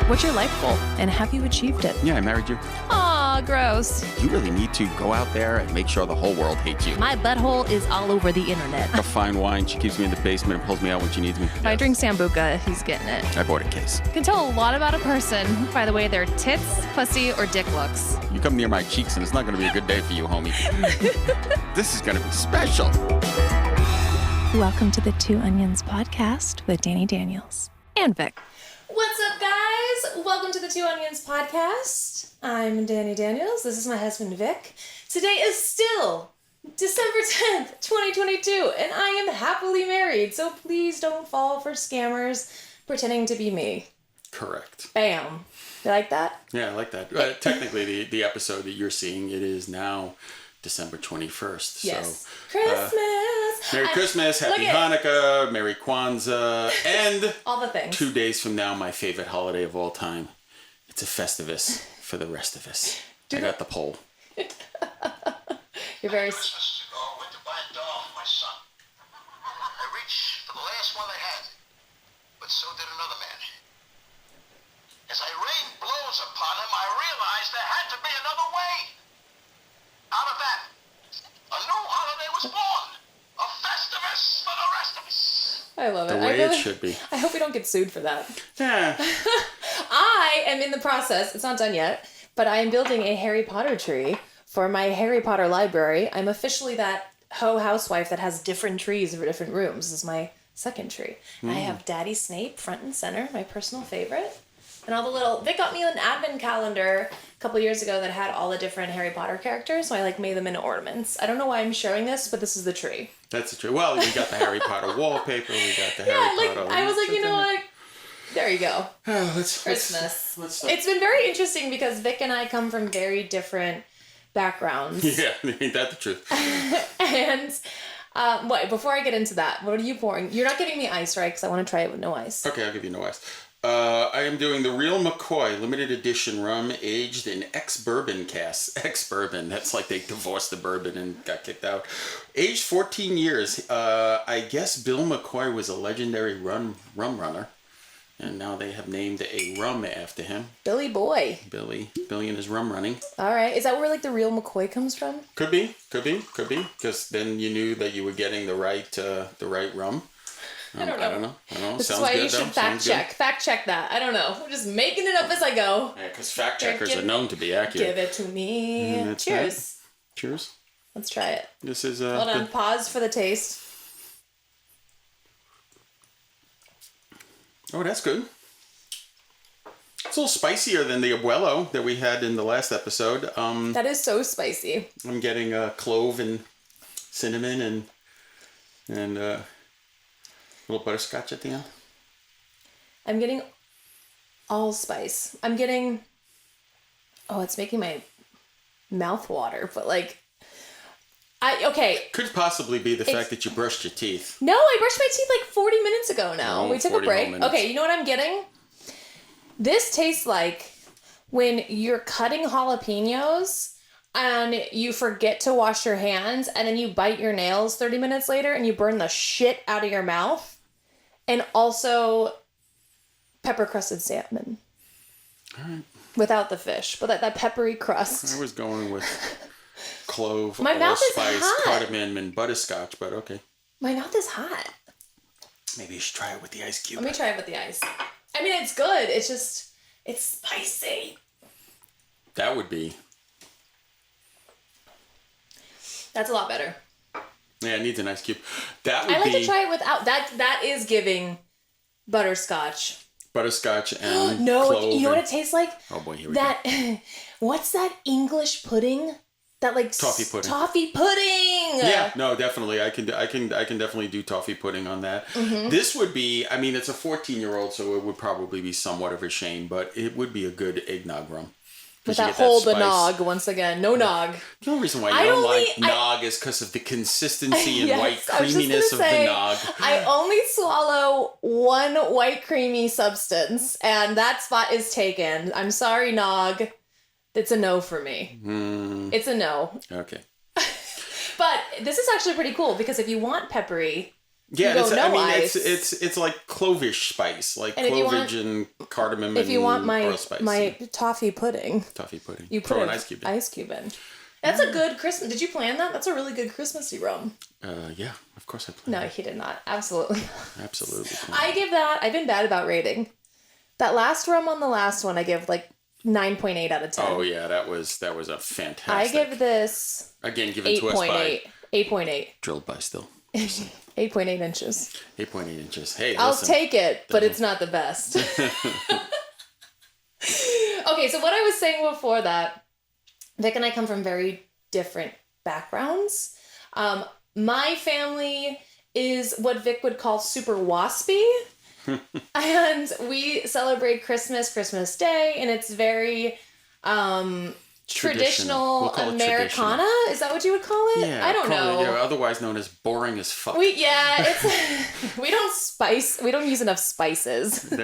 What's your life goal, and have you achieved it? Yeah, I married you. Aw, gross. You really need to go out there and make sure the whole world hates you. My butthole is all over the internet. A fine wine, she keeps me in the basement and pulls me out when she needs me. If I drink Sambuca, he's getting it. I bought a case. You can tell a lot about a person by the way their tits, pussy, or dick looks. You come near my cheeks and it's not going to be a good day for you, homie. This is going to be special. Welcome to the Two Onions podcast with Dani Daniels and Vic. What's up, guys? Welcome to the Two Onions podcast. I'm Dani Daniels. This is my husband, Vic. Today is still December 10th, 2022, and I am happily married, so please don't fall for scammers pretending to be me. Correct. Bam. You like that? Yeah, I like that. Technically, the episode that you're seeing, it is now December 21st. Yes. So, Christmas! Merry Christmas, Happy Hanukkah, Merry Kwanzaa, and all the things. 2 days from now, my favorite holiday of all time. It's a Festivus for the rest of us. I got the poll. You're very... Christmas ago, I went to buy a doll for my son. I reached for the last one they had, but so did another man. As I rained blows upon him, I realized there had to be another way. Out of that, a new holiday was born. A Festivus for the rest of us. I love it. The way it should be. I hope we don't get sued for that. Yeah. I am in the process, it's not done yet, but I am building a Harry Potter tree for my Harry Potter library. I'm officially that housewife that has different trees for different rooms. This is my second tree. I have Daddy Snape front and center, my personal favorite. And all the little... Vic got me an advent calendar a couple years ago that had all the different Harry Potter characters, so I made them into ornaments. I don't know why I'm showing this, but this is the tree. That's the tree. Well, we got the Harry Potter wallpaper. We got the Harry Potter... I was like, you know what? There you go. Oh, let's Christmas. Let's it's been very interesting because Vic and I come from very different backgrounds. Yeah, ain't that the truth? And before I get into that, what are you pouring? You're not giving me ice, right? Because I want to try it with no ice. Okay, I'll give you no ice. I am doing the Real McCoy limited edition rum aged in ex-bourbon casks. Ex-bourbon. That's like they divorced the bourbon and got kicked out. Aged 14 years. I guess Bill McCoy was a legendary rum runner. And now they have named a rum after him. Billy Boy. Billy and his rum running. All right. Is that where like the Real McCoy comes from? Could be. Because then you knew that you were getting the right rum. I don't know. This Sounds is why good, you should though. fact check. Fact check that. I don't know. I'm just making it up as I go. Yeah, because fact checkers are known to be accurate. Give it to me. Cheers. That. Cheers. Let's try it. This is Hold on. Pause for the taste. Oh, that's good. It's a little spicier than the Abuelo that we had in the last episode. That is so spicy. I'm getting clove and cinnamon and a little butterscotch at the end. I'm getting allspice. I'm getting... Oh, it's making my mouth water, but like... Okay. Could possibly be the fact that you brushed your teeth. No, I brushed my teeth like 40 minutes ago now. Oh, we took a break. minutes. Okay, you know what I'm getting? This tastes like when you're cutting jalapenos and you forget to wash your hands and then you bite your nails 30 minutes later and you burn the shit out of your mouth. And also pepper crusted salmon. All right. Without the fish, but that peppery crust. I was going with clove, My mouth is allspice, hot. cardamom, and butterscotch, but okay. My mouth is hot. Maybe you should try it with the ice cube. Let me try it with the ice. I mean, it's good. It's just, it's spicy. That would be. That's a lot better. Yeah, it needs an ice cube. That would I like be to try it without. That is giving butterscotch. Butterscotch and No, clove. you know what it tastes like? Oh boy, here we go. What's that English pudding? That like Toffee pudding. Toffee pudding. Yeah, no, definitely. I can definitely do toffee pudding on that. Mm-hmm. This would be, I mean, it's a 14-year-old, so it would probably be somewhat of a shame, but it would be a good eggnog rum. With that whole the nog once again. No nog. The only reason why you don't like nog is because of the consistency and white creaminess of the nog. I only swallow one white creamy substance, and that spot is taken. I'm sorry, nog. It's a no for me. It's a no. Okay. But this is actually pretty cool because if you want peppery Yeah, You go, it's, ice. it's like clovish spice, like And if you want- clovage and cardamom If you want and my allspice. my toffee pudding, Toffee pudding. you put Throw an an ice cube in. Ice cube in. That's a good Christmas. Did you plan that? That's a really good Christmassy rum. Yeah, of course I planned. No, he did not. Absolutely. Absolutely. I give that. I've been bad about rating. That last rum on the last one, I give like 9.8 out of 10. Oh yeah, that was a fantastic. I give this again given to us by 8.8. drilled by still 8.8 inches. 8.8 inches. Hey, I'll listen. take it, but it's not the best. Okay, so what I was saying before that, Vic and I come from very different backgrounds. My family is what Vic would call super waspy. And we celebrate Christmas Day, and it's very traditional We'll call it Americana. Is that what you would call it? Yeah, I don't know. Otherwise known as boring as fuck. We don't use enough spices.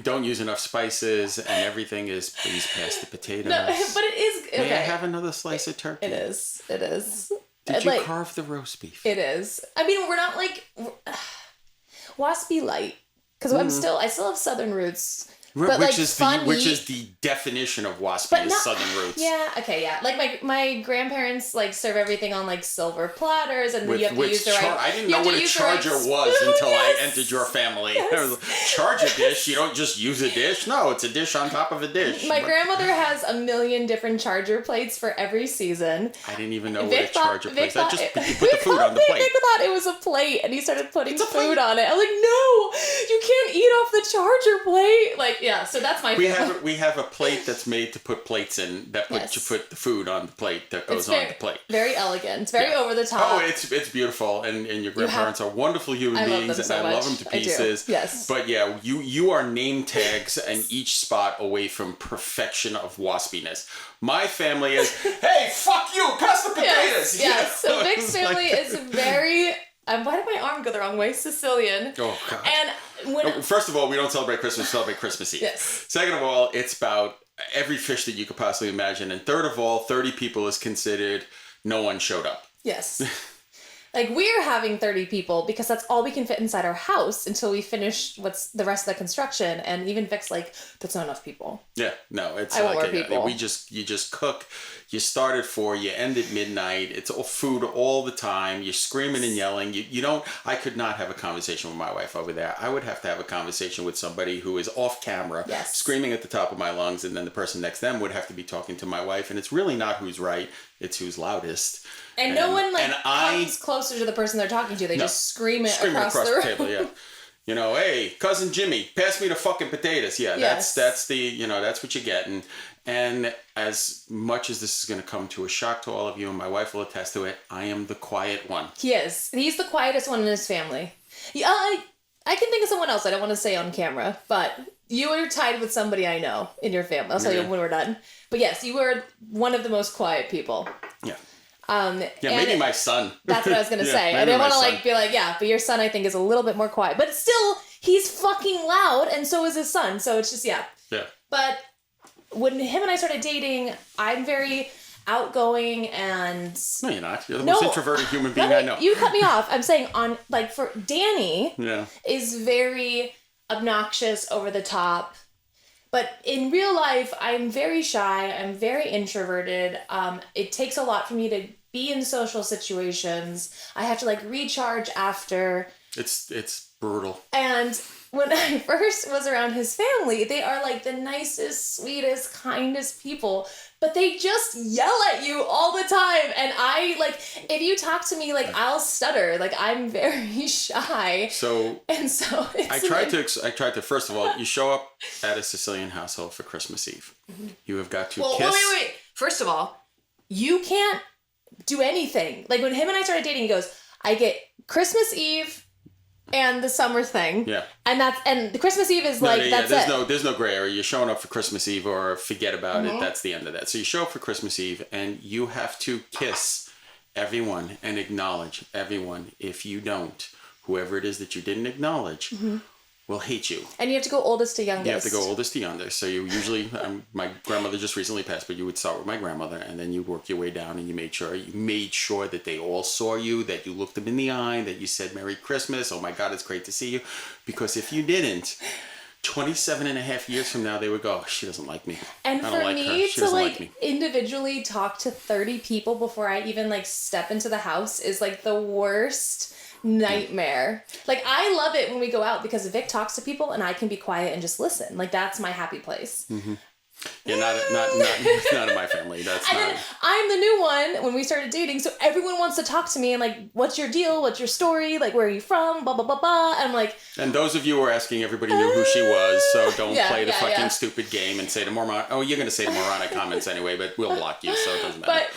Don't use enough spices, and everything is please pass the potatoes. No, but it is okay. May I have another slice of turkey? It is. Did you carve the roast beef? It is. I mean, we're not like waspy light because I still have Southern roots. But which is the definition of waspy is Southern roots. Yeah. Okay. Yeah. Like my grandparents like serve everything on like silver platters, and you have to use the right. I didn't know what a charger was until I entered your family. Charger dish. You don't just use a dish. No, it's a dish on top of a dish. My grandmother has a million different charger plates for every season. I didn't even know what a charger plate. That just you put the food on the plate. Vic thought it was a plate, and he started putting food on it. I was like, no, you can't eat off the charger plate. Like. Yeah, so that's my favorite. We have a plate that's made to put plates in you put the food on the plate that goes on the plate. Very elegant, very over the top. Oh, it's beautiful, and your grandparents are wonderful human beings, and I love them to pieces. Yes. But yeah, you are name tags and each spot away from perfection of waspiness. My family is, hey, fuck you, pass the potatoes. Yes. So Vic's family is very. Why did my arm go the wrong way? Sicilian. Oh, God. And first of all, we don't celebrate Christmas, we celebrate Christmas Eve. Yes. Second of all, it's about every fish that you could possibly imagine. And third of all, 30 people is considered no one showed up. Yes. Like, we're having 30 people because that's all we can fit inside our house until we finish what's the rest of the construction. And even Vic's like, that's not enough people. Yeah, no, it's I want more people. You just cook. You start at 4, you end at midnight. It's all food all the time. You're screaming and yelling. You don't. I could not have a conversation with my wife over there. I would have to have a conversation with somebody who is off camera, screaming at the top of my lungs, and then the person next to them would have to be talking to my wife. And it's really not who's right. It's who's loudest. And no one comes closer to the person they're talking to. They just scream it across the table. Yeah. You know, hey, cousin Jimmy, pass me the fucking potatoes. Yeah, that's the that's what you're getting. And as much as this is going to come to a shock to all of you, and my wife will attest to it, I am the quiet one. He is. He's the quietest one in his family. Yeah, I can think of someone else I don't want to say on camera, but you are tied with somebody I know in your family. I'll tell you when we're done. But yes, you are one of the most quiet people. Yeah. Maybe my son. That's what I was going to say. I didn't want to be like, yeah, but your son I think is a little bit more quiet. But still, he's fucking loud, and so is his son. So it's just, yeah. Yeah. But when him and I started dating, I'm very outgoing and... No, you're not. You're the most introverted human being I know. You cut me off. I'm saying for Dani is very obnoxious, over the top. But in real life, I'm very shy. I'm very introverted. It takes a lot for me to be in social situations. I have to recharge after. It's brutal. And when I first was around his family, they are the nicest, sweetest, kindest people. But they just yell at you all the time. And if you talk to me, I'll stutter. I'm very shy. So it's I tried to, first of all, you show up at a Sicilian household for Christmas Eve. Mm-hmm. You have got to kiss. Wait. First of all, you can't do anything. When him and I started dating, he goes, I get Christmas Eve and the summer thing. Yeah. And the Christmas Eve is there's no gray area. You're showing up for Christmas Eve or forget about it. That's the end of that. So you show up for Christmas Eve and you have to kiss everyone and acknowledge everyone. If you don't, whoever it is that you didn't acknowledge will hate you. And you have to go oldest to youngest. You have to go oldest to youngest. So you usually, my grandmother just recently passed, but you would start with my grandmother, and then you work your way down, and you made sure that they all saw you, that you looked them in the eye, that you said Merry Christmas. Oh my God, it's great to see you. Because if you didn't, 27 and a half years from now, they would go, oh, she doesn't like me. And for me to like individually talk to 30 people before I even like step into the house is like the worst nightmare. Like, I love it when we go out because Vic talks to people and I can be quiet and just listen. Like, that's my happy place. Mm-hmm. Yeah, not in my family. That's and not. Then I'm the new one when we started dating, so everyone wants to talk to me and like, what's your deal? What's your story? Like, where are you from? Blah blah blah blah. And I'm like. And those of you who are asking, everybody knew who she was, so don't play the fucking stupid game and say the moronic. Oh, you're gonna say the moronic comments anyway, but we'll block you, so it doesn't matter. But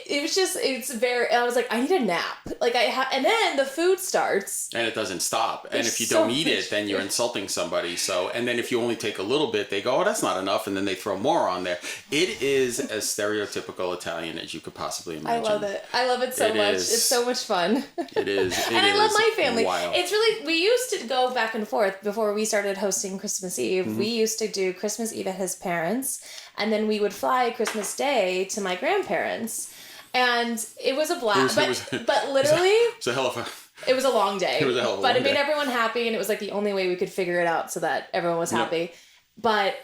it was just, I was like, I need a nap. Like and then the food starts. And it doesn't stop. And if you don't eat it, then you're insulting somebody. So, and then if you only take a little bit, they go, oh, that's not enough. And then they throw more on there. It is as stereotypical Italian as you could possibly imagine. I love it. I love it so much. It's so much fun. It is. And I love my family. Wild. It's really, we used to go back and forth before we started hosting Christmas Eve. Mm-hmm. We used to do Christmas Eve at his parents. And then we would fly Christmas Day to my grandparents. And it was a blast. But literally... It was a hell of a... It was a long day. It was a hell of a But long it made day. everyone happy, and it was like the only way we could figure it out so that everyone was happy. Yep. But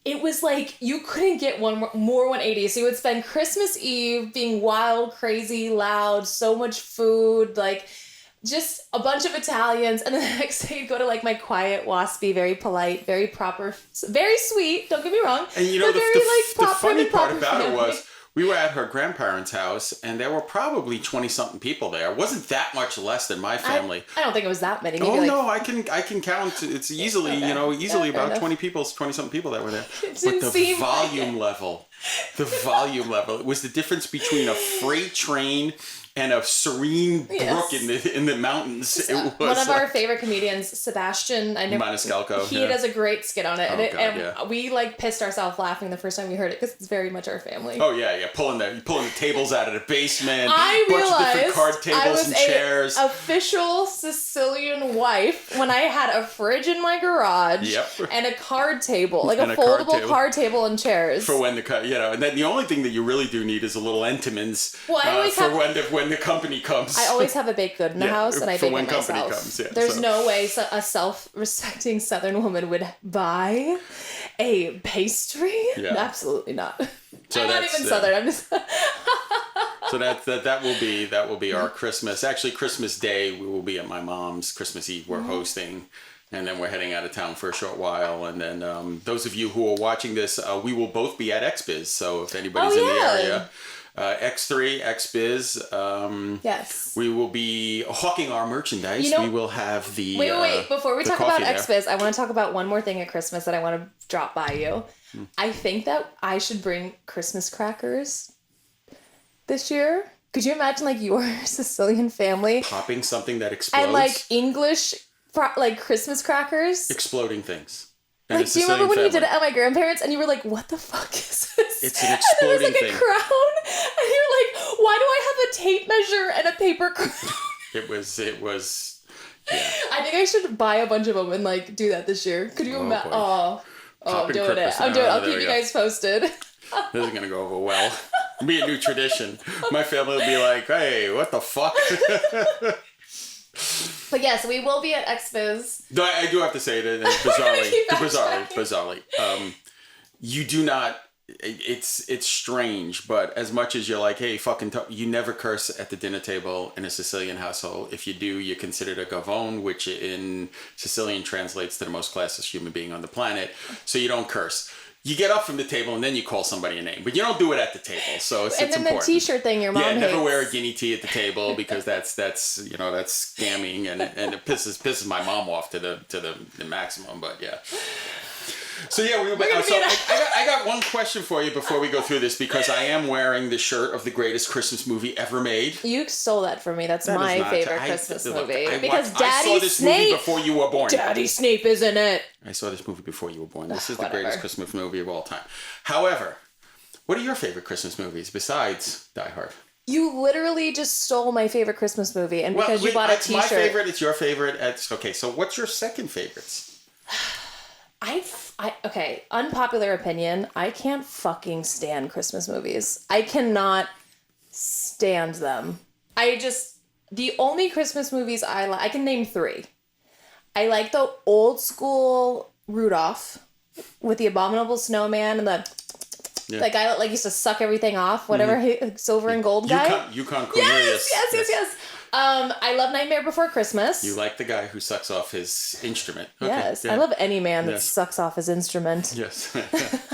it was like, you couldn't get more 180. So you would spend Christmas Eve being wild, crazy, loud, so much food, like... just a bunch of Italians, and then the next day you'd go to like my quiet Waspy, very polite, very proper, very sweet, don't get me wrong. And you know, the funny part about it was, we were at her grandparents' house, and there were probably 20-something people there. It wasn't that much less than my family. I don't think it was that many. Maybe no, I can count. It's easily, about 20-something people that were there. But the volume level, it was the difference between a freight train and a serene brook in the mountains. It was one of our favorite comedians, Sebastian. Maniscalco. He does a great skit on it, and we like pissed ourselves laughing the first time we heard it because it's very much our family. Oh yeah, pulling the tables out of the basement. I realized bunch of different card tables and chairs. Official Sicilian wife when I had a fridge in my garage and a card table, like a foldable card table and chairs for when and then the only thing that you really do need is a little Entenmann's when the company comes. I always have a baked good in the house, and I bake it myself. Comes, There's no way a self-respecting Southern woman would buy a pastry. Yeah. Absolutely not. So I'm not even Southern. I'm just. So that will be our Christmas. Actually, Christmas Day we will be at my mom's. Christmas Eve we're hosting. And then we're heading out of town for a short while. And then those of you who are watching this, we will both be at Xbiz. So if anybody's in the area, X3, Xbiz. Yes. We will be hawking our merchandise. We will have the Wait. Before we talk about Xbiz, I want to talk about one more thing at Christmas that I want to drop by you. I think that I should bring Christmas crackers this year. Could you imagine like your Sicilian family popping something that explodes? And like English Christmas crackers. Exploding things. And like, do you remember when you did it at my grandparents and you were like, what the fuck is this? It's an exploding thing. And there was like a crown. And you're like, why do I have a tape measure and a paper crown? It was, yeah. I think I should buy a bunch of them and like do that this year. Could you imagine? I'm doing it. I'll keep you guys posted. This is going to go over well. It'll be a new tradition. My family will be like, hey, what the fuck? But yes, we will be at Xbiz. I do have to say that bizarrely, you do not. It's strange, but as much as you're like, hey, you never curse at the dinner table in a Sicilian household. If you do, you're considered a gavone, which in Sicilian translates to the most classist human being on the planet. So you don't curse. You get up from the table and then you call somebody a name, but you don't do it at the table. So it's important. And then the T-shirt thing your mom hates. never wear a guinea tea at the table because that's scamming and it pisses my mom off to the maximum. But yeah. So yeah, I got one question for you before we go through this because I am wearing the shirt of the greatest Christmas movie ever made. You stole that from me. That's my favorite Christmas movie. Because I saw this movie before you were born. Daddy Snape is in it. I saw this movie before you were born. This is the greatest Christmas movie of all time. However, what are your favorite Christmas movies besides Die Hard? You literally just stole my favorite Christmas movie, and because you bought a T-shirt. It's my favorite. It's your favorite. Okay, so what's your second favorites? Okay, unpopular opinion. I can't fucking stand Christmas movies. I cannot stand them. The only Christmas movies I can name 3. I like the old school Rudolph with the abominable snowman and the guy that like used to suck everything off, whatever, silver and gold guy. Yukon Cornelius. Yes. I love Nightmare Before Christmas. You like the guy who sucks off his instrument. Okay, yes, yeah. I love any man that sucks off his instrument. Yes.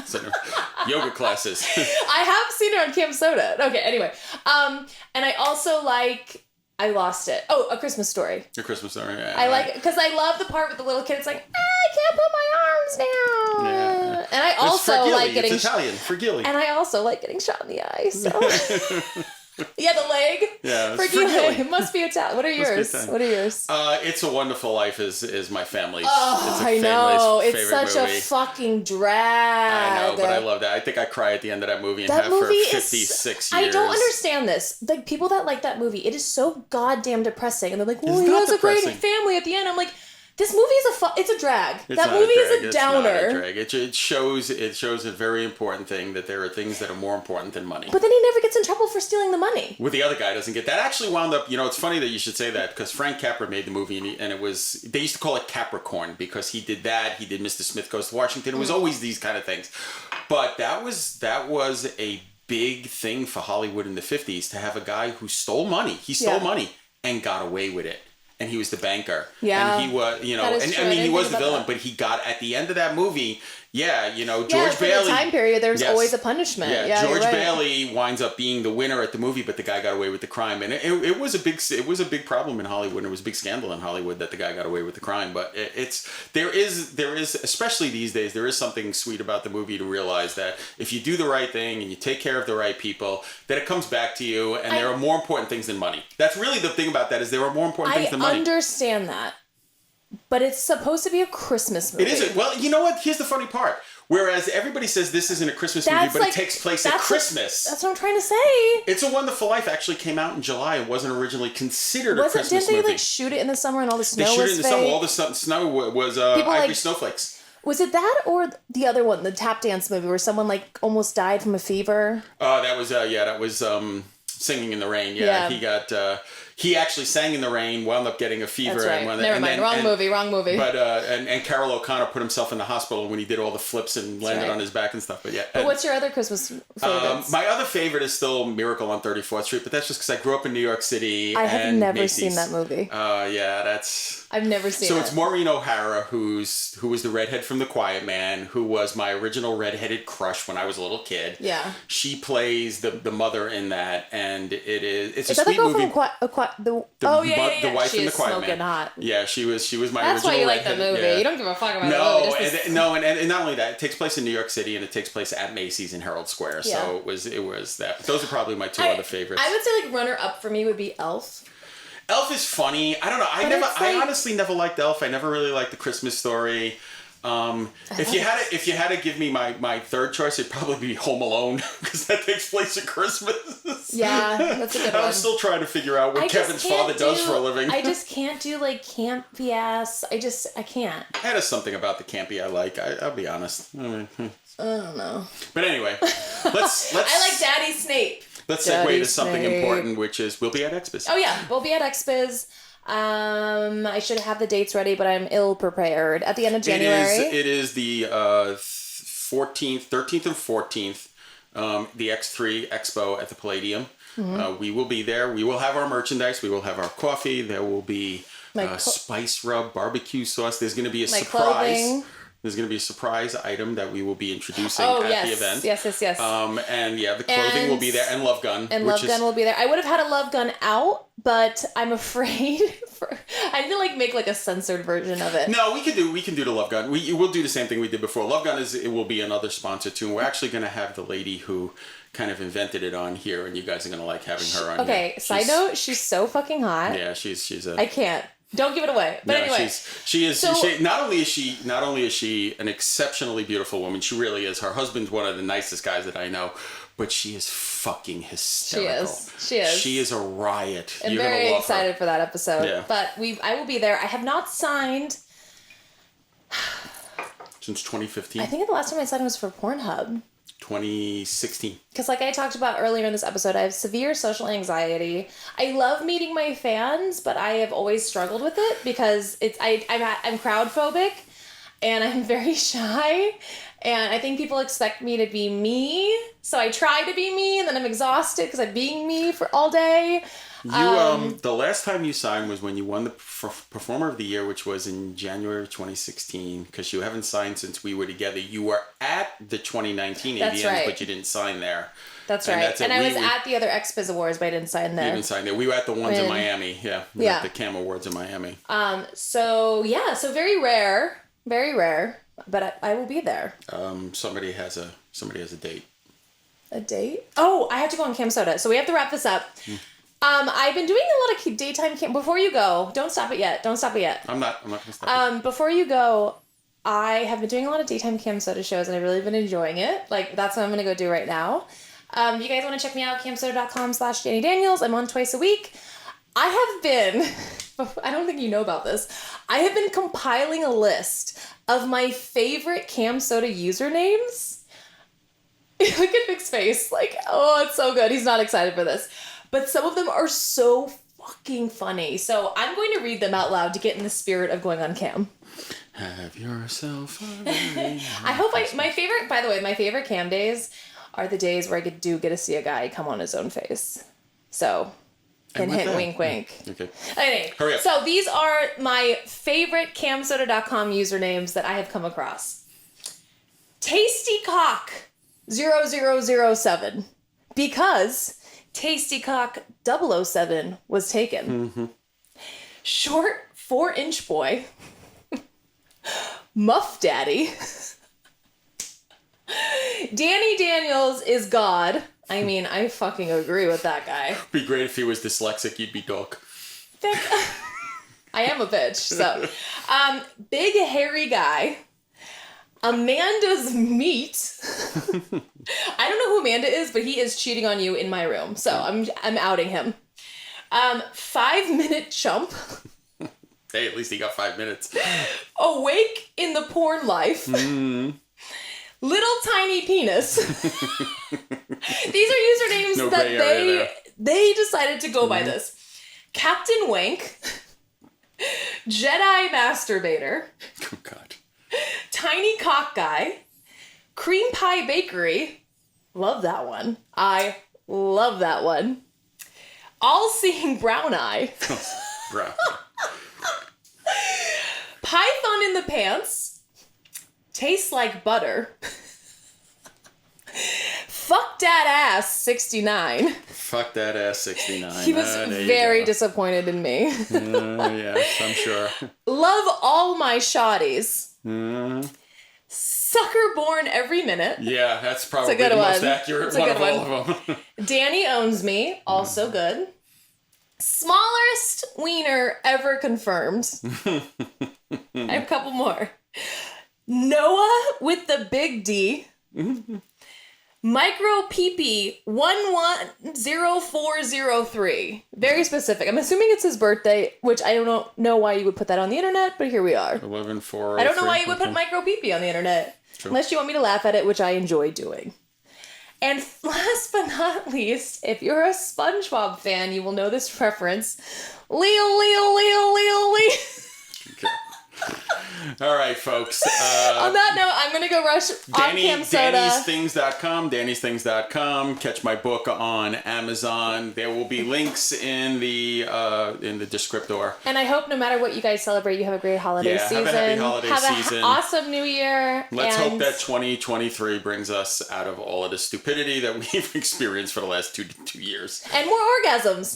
So, yoga classes. I have seen it on Camsoda. Okay, anyway. And I also like... I lost it. Oh, A Christmas Story. A Christmas Story, yeah. I like it because I love the part with the little kid. It's like, I can't put my arms down. Yeah. And I also like getting... It's Italian, frigilli. And I also like getting shot in the eye, so... Yeah, the leg. Yeah, frigilli. It must be Italian. What are yours? It's a Wonderful Life is my family's. Oh, I know. It's such movie. A fucking drag. I know, but I love that. I think I cry at the end of that movie and have for 56 years. I don't understand this. Like, people that like that movie, it is so goddamn depressing. And they're like, well, he has a great family at the end. I'm like, this movie is it's a drag. That movie is a downer. It's not a drag. It shows a very important thing, that there are things that are more important than money. But then he never gets in trouble for stealing the money. Well, the other guy doesn't get that. Actually wound up, it's funny that you should say that, because Frank Capra made the movie and it was, they used to call it Capricorn because he did that. He did Mr. Smith Goes to Washington. It was always these kind of things. But that was a big thing for Hollywood in the 50s, to have a guy who stole money. He stole money and got away with it. And he was the banker. Yeah. And he was, he was the villain, but he got, at the end of that movie, George Bailey. The time period, there's always a punishment. Yeah, George Bailey winds up being the winner at the movie, but the guy got away with the crime. And it was a big problem in Hollywood. And it was a big scandal in Hollywood that the guy got away with the crime. But there is, especially these days, there is something sweet about the movie to realize that if you do the right thing and you take care of the right people, that it comes back to you, and there are more important things than money. That's really the thing about that, is there are more important things than money. I understand that. But it's supposed to be a Christmas movie. It isn't. Well, you know what? Here's the funny part. Whereas everybody says this isn't a Christmas movie, but it takes place at Christmas. That's what I'm trying to say. It's a Wonderful Life actually came out in July and wasn't originally considered a Christmas movie. Didn't they shoot it in the summer and all the snow was fake? They shoot it in the summer. All the snow was ivory snowflakes. Was it that or the other one, the tap dance movie, where someone almost died from a fever? That was Singing in the Rain. Yeah. He actually sang in the rain, wound up getting a fever. That's right. Never mind. Wrong movie. But and Carol O'Connor put himself in the hospital when he did all the flips and landed on his back and stuff. But yeah. But what's your other Christmas favorites? My other favorite is still Miracle on 34th Street, but that's just because I grew up in New York City. I have never seen that movie. I've never seen it. So it's Maureen O'Hara, who was the redhead from The Quiet Man, who was my original redheaded crush when I was a little kid. Yeah. She plays the mother in that, and it's is a sweet movie. The wife she in The Quiet Man. Hot. Yeah, she was my That's original. That's why you like the movie. Yeah. You don't give a fuck about the movie. And not only that, it takes place in New York City, and it takes place at Macy's in Herald Square. Yeah. So it was that. Those are probably my two other favorites. I would say runner up for me would be Elf. Elf is funny. I don't know. I honestly never liked Elf. I never really liked The Christmas Story. If you had to give me my third choice, it'd probably be Home Alone, because that takes place at Christmas. Yeah, that's a good one. I'm still trying to figure out what Kevin's father does for a living. I just can't do campy ass. I can't. That is something about the campy I like. I'll be honest. I don't know. But anyway, let's. I like Daddy Snape. Let's segue to something important, which is we'll be at Xbiz. Oh yeah, we'll be at Xbiz. I should have the dates ready, but I'm ill prepared. At the end of January. It is the 13th and 14th. The X3 Expo at the Palladium. Mm-hmm. We will be there. We will have our merchandise. We will have our coffee. There will be spice rub, barbecue sauce. There's going to be a surprise. Clothing. There's going to be a surprise item that we will be introducing at the event. Yes. And the clothing will be there, and Love Gun. And Love Gun will be there. I would have had a Love Gun out, but I'm afraid I need to make a censored version of it. No, we can do the Love Gun. We'll do the same thing we did before. Love Gun it will be another sponsor too. And we're actually going to have the lady who kind of invented it on here, and you guys are going to like having her on here. Okay, side note, she's so fucking hot. Yeah, she's a... I can't. Don't give it away. But anyway, not only is she an exceptionally beautiful woman, she really is. Her husband's one of the nicest guys that I know, but she is fucking hysterical. She is. She is a riot. I'm very excited for that episode. Yeah. But I will be there. I have not signed Since 2015? I think the last time I signed was for Pornhub. 2016. Because like I talked about earlier in this episode, I have severe social anxiety. I love meeting my fans, but I have always struggled with it because I'm crowd phobic and I'm very shy. And I think people expect me to be me. So I try to be me and then I'm exhausted because I'm being me for all day. You the last time you signed was when you won the Performer of the Year, which was in January of 2016, because you haven't signed since we were together. You were at the 2019 That's AVNs, right. but you didn't sign there. That's right. And I was at the other Xbiz Awards, but I didn't sign there. You didn't sign there. We were at the ones in Miami. Yeah. We were at the Cam Awards in Miami. So very rare. Very rare. But I will be there. Somebody has a date. A date? Oh, I have to go on Camsoda. So we have to wrap this up. I've been doing a lot of daytime cam. Before you go, don't stop it yet. I'm not going to stop. Before you go, I have been doing a lot of daytime Camsoda shows and I've really been enjoying it. Like, that's what I'm going to go do right now. If you guys want to check me out, camsoda.com/Dani Daniels. I'm on twice a week. I have been, I don't think you know about this, I have been compiling a list of my favorite Camsoda usernames. Look at Vic's face. Like, oh, it's so good. He's not excited for this. But some of them are so fucking funny. So I'm going to read them out loud to get in the spirit of going on cam. Have yourself a very I hope my favorite cam days are the days where I get to see a guy come on his own face. So, hint, wink, wink. Okay. Anyway, Hurry up. So these are my favorite camsoda.com usernames that I have come across. Tastycock 0007 because Tastycock 007 was taken. Mm-hmm. Short 4-inch boy. Muff Daddy. Danny Daniels is God. I mean, I fucking agree with that guy. It'd be great if he was dyslexic. You'd be Doc. I am a bitch, so. Big hairy guy. Amanda's meat. I don't know who Amanda is, but he is cheating on you in my room, so I'm outing him. 5-minute chump. Hey, at least he got 5 minutes. Awake in the porn life. Little tiny penis. These are usernames that they decided to go by this. Captain Wank. Jedi Masturbator. Oh, God. Tiny Cock Guy. Cream Pie Bakery. Love that one. I love that one. All-Seeing Brown Eye. Bro. Python in the Pants. Tastes Like Butter. Fuck That Ass 69. Fuck That Ass 69. He was very disappointed in me. Yes, I'm sure. Love All My Shotties. Sucker Born Every Minute. Yeah, that's probably good the one. most accurate It's a one good of all of them. Danny Owns Me. Also good. Smallest wiener ever confirmed. I have a couple more. Noah with the big D. Micro PP 110403. Very specific. I'm assuming it's his birthday, which I don't know why you would put that on the internet, but here we are. 11403. I don't know why you would put micro PP on the internet. True. Unless you want me to laugh at it, which I enjoy doing. And last but not least, if you're a SpongeBob fan, you will know this reference. Leo. Okay. All right, folks. On that note, I'm going to go rush on Camsoda. Danny'sThings.com. Catch my book on Amazon. There will be links in the descriptor. And I hope no matter what you guys celebrate, you have a great holiday season. Have a happy holiday season. Have an awesome new year. Let's hope that 2023 brings us out of all of the stupidity that we've experienced for the last two years. And more orgasms.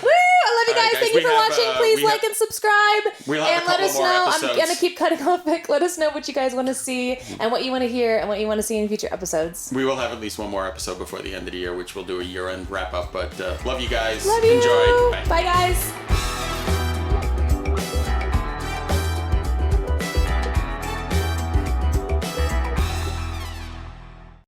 Woo! I love you guys. Thank you for watching. Please like and subscribe. And let us know. I'm going to keep cutting off Vic. Let us know what you guys want to see and what you want to hear and what you want to see in future episodes. We will have at least one more episode before the end of the year, which we'll do a year-end wrap-up. But love you guys. Love you. Enjoy. Bye guys.